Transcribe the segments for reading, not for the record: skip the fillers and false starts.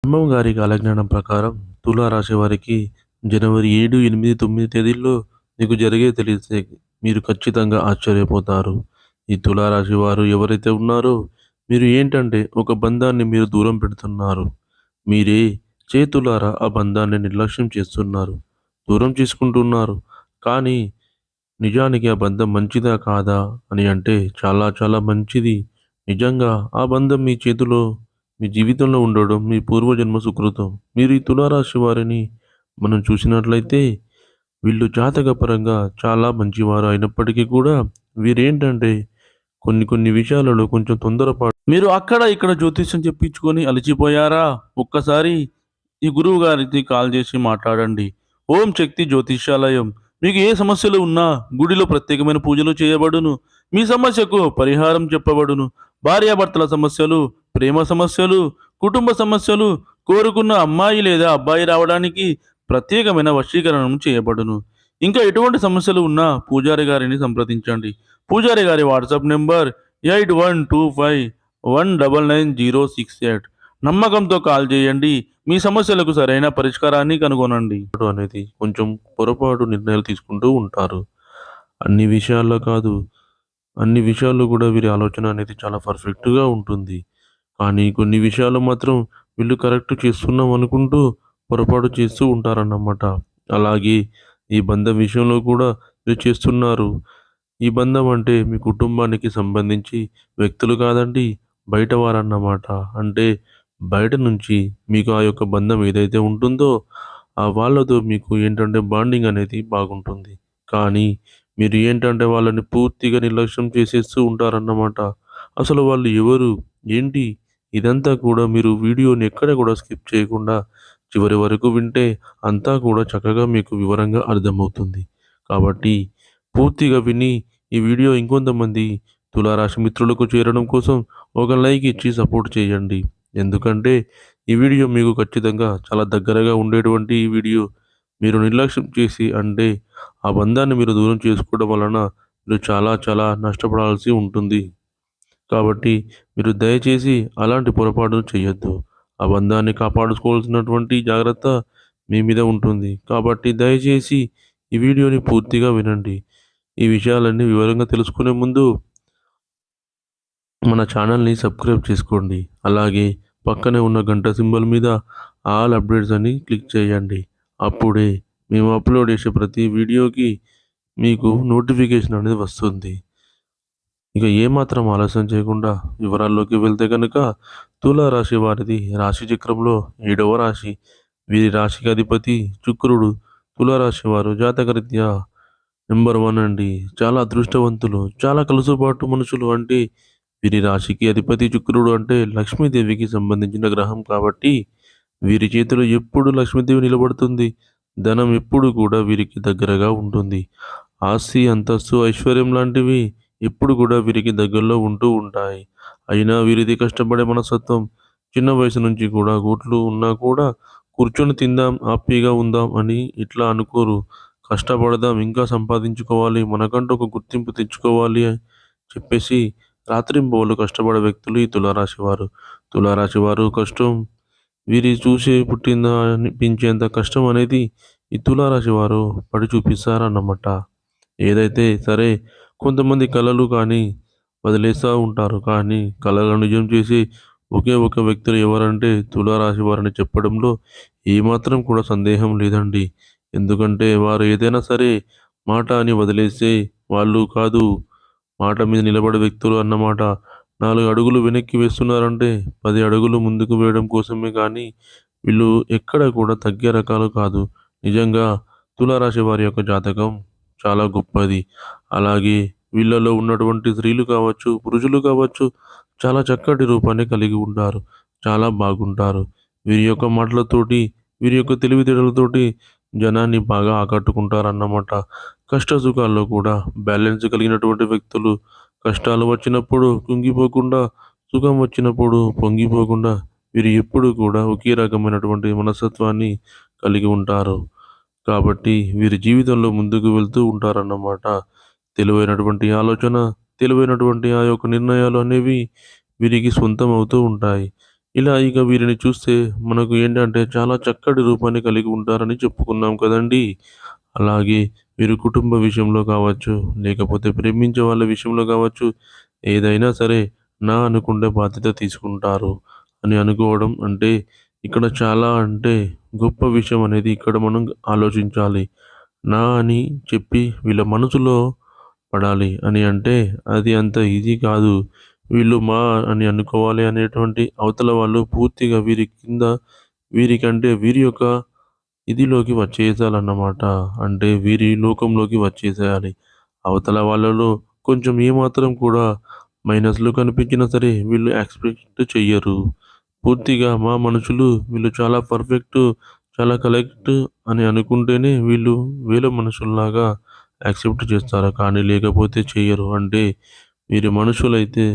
బ్రహ్మం గారి కాలజ్ఞానం ప్రకారం తులారాశి వారికి జనవరి 7, 8, 9 తేదీల్లో మీకు జరిగే తెలిస్తే మీరు ఖచ్చితంగా ఆశ్చర్యపోతారు. ఈ తులారాశి వారు ఎవరైతే ఉన్నారో మీరు ఏంటంటే ఒక బంధాన్ని మీరు దూరం పెడుతున్నారు. మీరే చేతులారా ఆ బంధాన్ని నిర్లక్ష్యం చేస్తున్నారు. దూరం చేసుకుంటున్నారు. కానీ నిజానికి ఆ బంధం మంచిదా కాదా అని అంటే చాలా చాలా మంచిది. నిజంగా ఆ బంధం మీ చేతిలో మీ జీవితంలో ఉండడం మీ పూర్వజన్మ సుకృతం. మీరు ఈ తులారాశి వారిని మనం చూసినట్లయితే వీళ్ళు జాతకపరంగా చాలా మంచివారు అయినప్పటికీ కూడా వీరేంటంటే కొన్ని కొన్ని విషయాలలో కొంచెం తొందరపాటు. మీరు అక్కడ ఇక్కడ జ్యోతిష్యం చెప్పించుకొని అలసిపోయారా? ఒక్కసారి ఈ గురువు గారికి కాల్ చేసి మాట్లాడండి. ఓం శక్తి జ్యోతిష్యాలయం. మీకు ఏ సమస్యలు ఉన్నా గుడిలో ప్రత్యేకమైన పూజలు చేయబడును. మీ సమస్యకు పరిహారం చెప్పబడును. భార్యాభర్తల సమస్యలు, ప్రేమ సమస్యలు, కుటుంబ సమస్యలు, కోరుకున్న అమ్మాయి లేదా అబ్బాయి రావడానికి ప్రత్యేకమైన వశీకరణం చేయబడును. ఇంకా ఎటువంటి సమస్యలు ఉన్నా పూజారి గారిని సంప్రదించండి. పూజారి గారి వాట్సాప్ నెంబర్ 8125199068. నమ్మకంతో కాల్ చేయండి. మీ సమస్యలకు సరైన పరిష్కారాన్ని కనుగొనండి అనేది కొంచెం పొరపాటు నిర్ణయాలు తీసుకుంటూ ఉంటారు. అన్ని విషయాల్లో కాదు, అన్ని విషయాల్లో కూడా వీరి ఆలోచన అనేది చాలా పర్ఫెక్ట్‌గా ఉంటుంది. కానీ కొన్ని విషయాలు మాత్రం వీళ్ళు కరెక్ట్ చేస్తున్నాం అనుకుంటూ పొరపాటు చేస్తూ ఉంటారన్నమాట. అలాగే ఈ బంధం విషయంలో కూడా వీళ్ళు చేస్తున్నారు. ఈ బంధం అంటే మీ కుటుంబానికి సంబంధించి వ్యక్తులు కాదండి, బయట వారన్నమాట. అంటే బయట నుంచి మీకు ఆ యొక్క బంధం ఏదైతే ఉంటుందో, ఆ వాళ్ళతో మీకు ఏంటంటే బాండింగ్ అనేది బాగుంటుంది. కానీ మీరు ఏంటంటే వాళ్ళని పూర్తిగా నిర్లక్ష్యం చేసేస్తూ ఉంటారన్నమాట. అసలు వాళ్ళు ఎవరు? ఏంటి? ఇదంతా కూడా మీరు వీడియోని ఎక్కడ కూడా స్కిప్ చేయకుండా చివరి వరకు వింటే అంతా కూడా చక్కగా మీకు వివరంగా అర్థమవుతుంది. కాబట్టి పూర్తిగా విని ఈ వీడియో ఇంకొంతమంది తులారాశి మిత్రులకు చేరడం కోసం ఒక లైక్ ఇచ్చి సపోర్ట్ చేయండి. ఎందుకంటే ఈ వీడియో మీకు ఖచ్చితంగా చాలా దగ్గరగా ఉండేటువంటి ఈ వీడియో మీరు నిర్లక్ష్యం చేసి అంటే ఆ బంధాన్ని మీరు దూరం చేసుకోవడం వలన మీరు చాలా చాలా నష్టపడాల్సి ఉంటుంది. కాబట్టి మీరు దయచేసి అలాంటి పొరపాటును చేయొద్దు. ఆ బంధాన్ని కాపాడుకోవాల్సినటువంటి జాగ్రత్త మీ మీద ఉంటుంది. కాబట్టి దయచేసి ఈ వీడియోని పూర్తిగా వినండి. ఈ విషయాలన్నీ వివరంగా తెలుసుకునే ముందు మన ఛానల్‌ని సబ్స్క్రైబ్ చేసుకోండి. అలాగే పక్కనే ఉన్న గంట సింబల్ మీద ఆల్ అప్డేట్స్ అని క్లిక్ చేయండి. అప్పుడే మేము అప్లోడ్ చేసే ప్రతి వీడియోకి మీకు నోటిఫికేషన్ అనేది వస్తుంది. ఇక ఏమాత్రం ఆలస్యం చేయకుండా వివరాల్లోకి వెళ్తే కనుక తులా రాశి వారిది రాశి చక్రంలో 7వ రాశి. వీరి రాశికి అధిపతి శుక్రుడు. తులారాశి వారు జాతకరీత్యా నెంబర్ 1 అండి. చాలా అదృష్టవంతులు. చాలా కలుసుబాటు మనుషులు. అంటే వీరి రాశికి అధిపతి శుక్రుడు అంటే లక్ష్మీదేవికి సంబంధించిన గ్రహం కాబట్టి వీరి చేతిలో ఎప్పుడు లక్ష్మీదేవి నిలబడుతుంది. ధనం ఎప్పుడు కూడా వీరికి దగ్గరగా ఉంటుంది. ఆస్తి, అంతస్తు, ఐశ్వర్యం లాంటివి ఎప్పుడు కూడా వీరికి దగ్గరలో ఉంటూ ఉంటాయి. అయినా వీరిది కష్టపడే మనస్తత్వం. చిన్న వయసు నుంచి కూడా గూట్లు ఉన్నా కూడా కూర్చొని తిందాం, హ్యాపీగా ఉందాం అని ఇట్లా అనుకోరు. కష్టపడదాం, ఇంకా సంపాదించుకోవాలి, మనకంటూ ఒక గుర్తింపు తెచ్చుకోవాలి అని చెప్పేసి రాత్రింబవళ్ళు కష్టపడే వ్యక్తులు ఈ తులారాశి వారు. తులారాశి వారు కష్టం వీరి చూసి పుట్టిందా అనిపించేంత కష్టం అనేది ఈ తులారాశి వారు పడి చూపిస్తారన్నమాట. ఏదైతే సరే కొంతమంది కలలు కానీ వదిలేస్తూ ఉంటారు. కానీ కలలను నిజం చేసి ఒకే ఒక వ్యక్తులు ఎవరంటే తులారాశి వారని చెప్పడంలో ఏమాత్రం కూడా సందేహం లేదండి. ఎందుకంటే వారు ఏదైనా సరే మాట అని వదిలేస్తే వాళ్ళు కాదు, మాట మీద నిలబడే వ్యక్తులు అన్నమాట. 4 అడుగులు వెనక్కి వేస్తున్నారంటే 10 అడుగులు ముందుకు వేయడం కోసమే కానీ వీళ్ళు ఎక్కడ కూడా తగ్గే రకాలు కాదు. నిజంగా తులారాశి వారి యొక్క జాతకం చాలా గొప్పది. అలాగే వీళ్ళలో ఉన్నటువంటి స్త్రీలు కావచ్చు, పురుషులు కావచ్చు చాలా చక్కటి రూపాన్ని కలిగి ఉంటారు. చాలా బాగుంటారు. వీరి యొక్క మాటలతోటి, వీరి యొక్క తెలివితేటలతోటి జనాన్ని బాగా ఆకట్టుకుంటారన్నమాట. కష్ట సుఖాల్లో కూడా బ్యాలెన్స్ కలిగినటువంటి వ్యక్తులు. కష్టాలు వచ్చినప్పుడు కుంగిపోకుండా, సుఖం వచ్చినప్పుడు పొంగిపోకుండా వీరు ఎప్పుడు కూడా ఒకే రకమైనటువంటి మనస్తత్వాన్ని కలిగి ఉంటారు. కాబట్టి వీరి జీవితంలో ముందుకు వెళ్తూ ఉంటారన్నమాట. తెలివైనటువంటి ఆలోచన, తెలివైనటువంటి ఆ యొక్క నిర్ణయాలు అనేవి వీరికి సొంతం అవుతూ ఉంటాయి. ఇలా ఇక వీరిని చూస్తే మనకు ఏంటంటే చాలా చక్కటి రూపాన్ని కలిగి ఉంటారని చెప్పుకున్నాం కదండీ! అలాగే వీరు కుటుంబ విషయంలో కావచ్చు, లేకపోతే ప్రేమించే వాళ్ళ విషయంలో కావచ్చు, ఏదైనా సరే నా అనుకుంటే బాధ్యత తీసుకుంటారు అని అనుకోవడం అంటే ఇక్కడ చాలా అంటే గొప్ప విషయం అనేది ఇక్కడ మనం ఆలోచించాలి. నా అని చెప్పి వీళ్ళ మనసులో పడాలి అని అంటే అది అంత ఈజీ కాదు. వీళ్ళు మా అని అనుకోవాలి అనేటువంటి అవతల వాళ్ళు పూర్తిగా వీరి కింద వీరికంటే వీరి యొక్క ఇదిలోకి వచ్చేసాలన్నమాట. అంటే వీరి లోకంలోకి వచ్చేసేయాలి. అవతల వాళ్ళలో కొంచెం ఏమాత్రం కూడా మైనస్‌లు కనిపించినా సరే వీళ్ళు యాక్సెప్ట్ చెయ్యరు. పూర్తిగా మా మనుషులు వీళ్ళు చాలా పర్ఫెక్టు, చాలా కరెక్ట్ అని అనుకుంటేనే వీళ్ళు వేరే మనుషుల్లాగా యాక్సెప్ట్ చేస్తారు. కానీ లేకపోతే చెయ్యరు. అంటే వీరి మనుషులైతే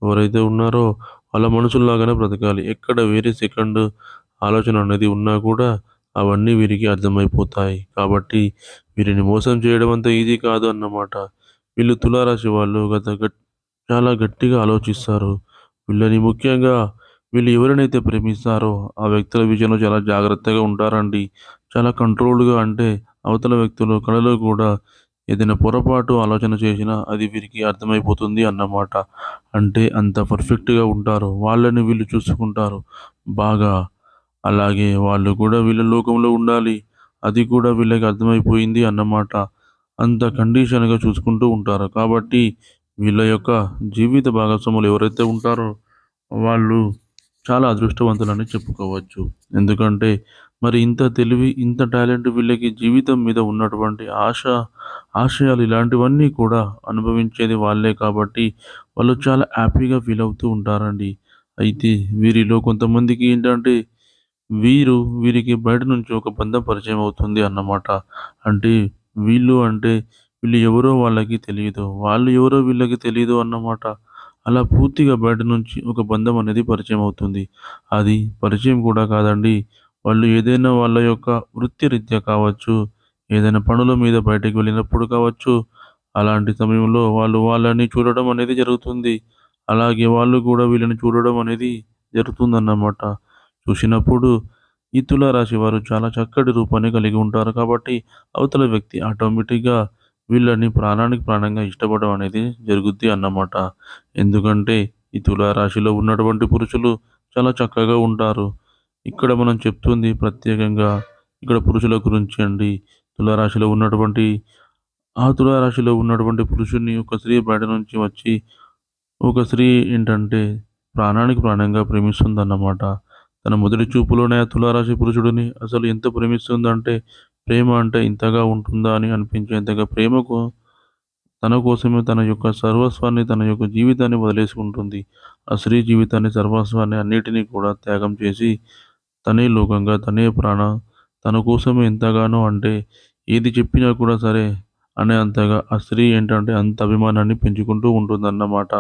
ఎవరైతే ఉన్నారో వాళ్ళ మనుషుల్లాగానే బ్రతకాలి. ఎక్కడ వేరే సెకండ్ ఆలోచన అనేది ఉన్నా కూడా అవన్నీ వీరికి అర్థమైపోతాయి. కాబట్టి వీరిని మోసం చేయడం అంత ఈజీ కాదు అన్నమాట. వీళ్ళు తులారాశి వాళ్ళు చాలా గట్టిగా ఆలోచిస్తారు. వీళ్ళని ముఖ్యంగా వీళ్ళు ఎవరినైతే ప్రేమిస్తారో ఆ వ్యక్తుల విషయంలో చాలా జాగ్రత్తగా ఉంటారండి. చాలా కంట్రోల్డ్‌గా అంటే అవతల వ్యక్తులు కలలో కూడా ఏదైనా పొరపాటు ఆలోచన చేసినా అది వీరికి అర్థమైపోతుంది అన్నమాట. అంటే అంత పర్ఫెక్ట్‌గా ఉంటారు. వాళ్ళని వీళ్ళు చూసుకుంటారు బాగా. అలాగే వాళ్ళు కూడా వీళ్ళ లోకంలో ఉండాలి. అది కూడా వీళ్ళకి అర్థమైపోయింది అన్నమాట. అంత కండిషన్‌గా చూసుకుంటూ ఉంటారు. కాబట్టి వీళ్ళ యొక్క జీవిత భాగస్వాములు ఎవరైతే ఉంటారో వాళ్ళు చాలా అదృష్టవంతులని చెప్పుకోవచ్చు. ఎందుకంటే మరి ఇంత తెలివి, ఇంత టాలెంట్ వీళ్ళకి జీవితం మీద ఉన్నటువంటి ఆశయాలు ఇలాంటివన్నీ కూడా అనుభవించేది వాళ్ళే కాబట్టి వాళ్ళు చాలా హ్యాపీగా ఫీల్ అవుతూ ఉంటారండి. అయితే వీరిలో కొంతమందికి ఏంటంటే వీరికి బయట నుంచి ఒక బంధం పరిచయం అవుతుంది అన్నమాట. అంటే వీళ్ళు ఎవరో వాళ్ళకి తెలీదు. వాళ్ళు ఎవరో వీళ్ళకి తెలీదు అన్నమాట. అలా పూర్తిగా బయట నుంచి ఒక బంధం అనేది పరిచయం అవుతుంది. అది పరిచయం కూడా కాదండి. వాళ్ళు ఏదైనా వాళ్ళ యొక్క వృత్తిరీత్యా కావచ్చు, ఏదైనా పనుల మీద బయటకి వెళ్ళినప్పుడు కావచ్చు, అలాంటి సమయంలో వాళ్ళు వాళ్ళని చూడడం అనేది జరుగుతుంది. అలాగే వాళ్ళు కూడా వీళ్ళని చూడడం అనేది జరుగుతుందన్నమాట. చూసినప్పుడు ఈ తులారాశి వారు చాలా చక్కటి రూపాన్ని కలిగి ఉంటారు కాబట్టి అవతల వ్యక్తి ఆటోమేటిక్‌గా వీళ్ళని ప్రాణానికి ప్రాణంగా ఇష్టపడడం అనేది జరుగుద్ది అన్నమాట. ఎందుకంటే ఈ తులారాశిలో ఉన్నటువంటి పురుషులు చాలా చక్కగా ఉంటారు. ఇక్కడ మనం చెప్తుంది ప్రత్యేకంగా ఇక్కడ పురుషుల గురించి అండి. తులారాశిలో ఉన్నటువంటి తులారాశిలో ఉన్నటువంటి పురుషుడిని ఒక స్త్రీ బయట నుంచి వచ్చి ఒక స్త్రీ ఏంటంటే ప్రాణానికి ప్రాణంగా ప్రేమిస్తుందన్నమాట. తన మొదటి చూపులోనే ఆ తులారాశి పురుషుడిని అసలు ఎంత ప్రేమిస్తుందంటే, ప్రేమ అంటే ఇంతగా ఉంటుందా అని అనిపించేంతగా ప్రేమకు తన కోసమే తన యొక్క సర్వస్వాన్ని, తన యొక్క జీవితాన్ని వదిలేసుకుంటుంది. ఆ స్త్రీ జీవితాన్ని, సర్వస్వాన్ని అన్నిటిని కూడా త్యాగం చేసి, తనే లోకంగా, తన కోసమే ఎంతగానో అంటే ఏది చెప్పినా కూడా సరే అనే అంతగా ఆ స్త్రీ ఏంటంటే అంత అభిమానాన్ని పెంచుకుంటూ ఉంటుందన్నమాట.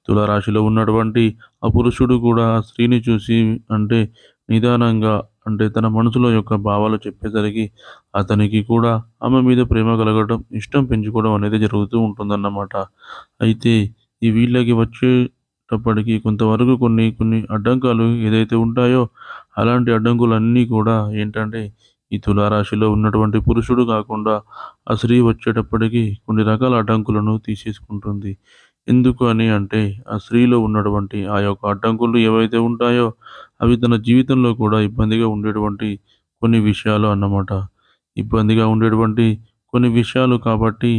తులారాశిలో ఉన్నటువంటి ఆ పురుషుడు కూడా ఆ స్త్రీని చూసి అంటే నిదానంగా అంటే తన మనసులో యొక్క భావాలు చెప్పేసరికి అతనికి కూడా ఆమె మీద ప్రేమ కలగడం, ఇష్టం పెంచుకోవడం అనేది జరుగుతూ ఉంటుందన్నమాట. అయితే ఈ వీళ్ళకి వచ్చేటప్పటికి కొంతవరకు కొన్ని అడ్డంకాలు ఏదైతే ఉంటాయో అలాంటి అడ్డంకులన్నీ కూడా ఏంటంటే ఈ తులారాశిలో ఉన్నటువంటి పురుషుడు కాకుండా ఆ స్త్రీ వచ్చేటప్పటికి కొన్ని రకాల అడ్డంకులను తీసేసుకుంటుంది. ఎందుకు అని అంటే ఆ స్త్రీలో ఉన్నటువంటి ఆ యొక్క అడ్డంకులు ఏవైతే ఉంటాయో అవి తన జీవితంలో కూడా ఇబ్బందిగా ఉండేటువంటి కొన్ని విషయాలు అన్నమాట. ఇబ్బందిగా ఉండేటువంటి కొన్ని విషయాలు కాబట్టి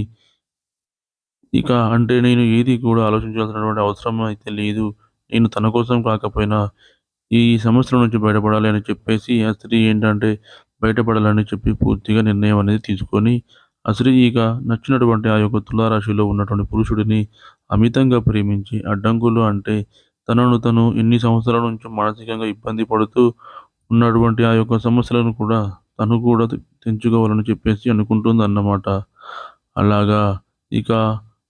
ఇక అంటే నేను ఏది కూడా ఆలోచించాల్సినటువంటి అవసరం అయితే లేదు. నేను తన కోసం కాకపోయినా ఈ సమస్యల నుంచి బయటపడాలి అని చెప్పేసి ఆ స్త్రీ ఏంటంటే బయటపడాలని చెప్పి పూర్తిగా నిర్ణయం అనేది తీసుకొని ఆ స్త్రీ ఇక నచ్చినటువంటి ఆ యొక్క తులారాశిలో ఉన్నటువంటి పురుషుడిని అమితంగా ప్రేమించి అడ్డంకులు అంటే తనను తను ఎన్ని సంవత్సరాల నుంచో మానసికంగా ఇబ్బంది పడుతూ ఉన్నటువంటి ఆ యొక్క సమస్యలను కూడా తను కూడా తెంచుకోవాలని చెప్పేసి అనుకుంటుందన్నమాట. అలాగా ఇక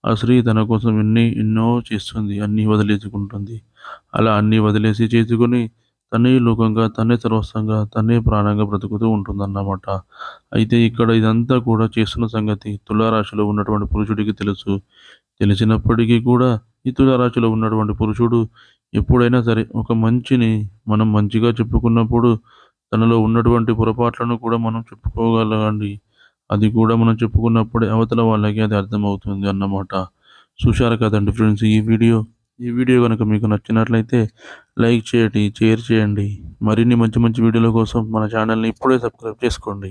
ఆ స్త్రీ తన కోసం ఎన్నో చేస్తుంది. అన్నీ వదిలేసుకుంటుంది. అలా అన్నీ వదిలేసి చేసుకొని తనే లోకంగా, తనే సర్వస్వంగా, తనే ప్రాణంగా బ్రతుకుతూ ఉంటుందన్నమాట. అయితే ఇక్కడ ఇదంతా కూడా చేస్తున్న సంగతి తులారాశిలో ఉన్నటువంటి పురుషుడికి తెలుసు. తెలిసినప్పటికీ కూడా ఈ తులారాశిలో ఉన్నటువంటి పురుషుడు ఎప్పుడైనా సరే ఒక మంచిని మనం మంచిగా చెప్పుకున్నప్పుడు తనలో ఉన్నటువంటి పొరపాట్లను కూడా మనం చెప్పుకోగలగండి. అది కూడా మనం చెప్పుకున్నప్పుడే అవతల వాళ్ళకి అది అర్థమవుతుంది అన్నమాట. చూశారు కదండీ ఫ్రెండ్స్ ఈ వీడియో గనుక మీకు నచ్చినట్లయితే లైక్ చేయండి, షేర్ చేయండి. మరిన్ని మంచి మంచి వీడియోల కోసం మన ఛానల్‌ని ఇప్పుడే సబ్స్క్రైబ్ చేసుకోండి.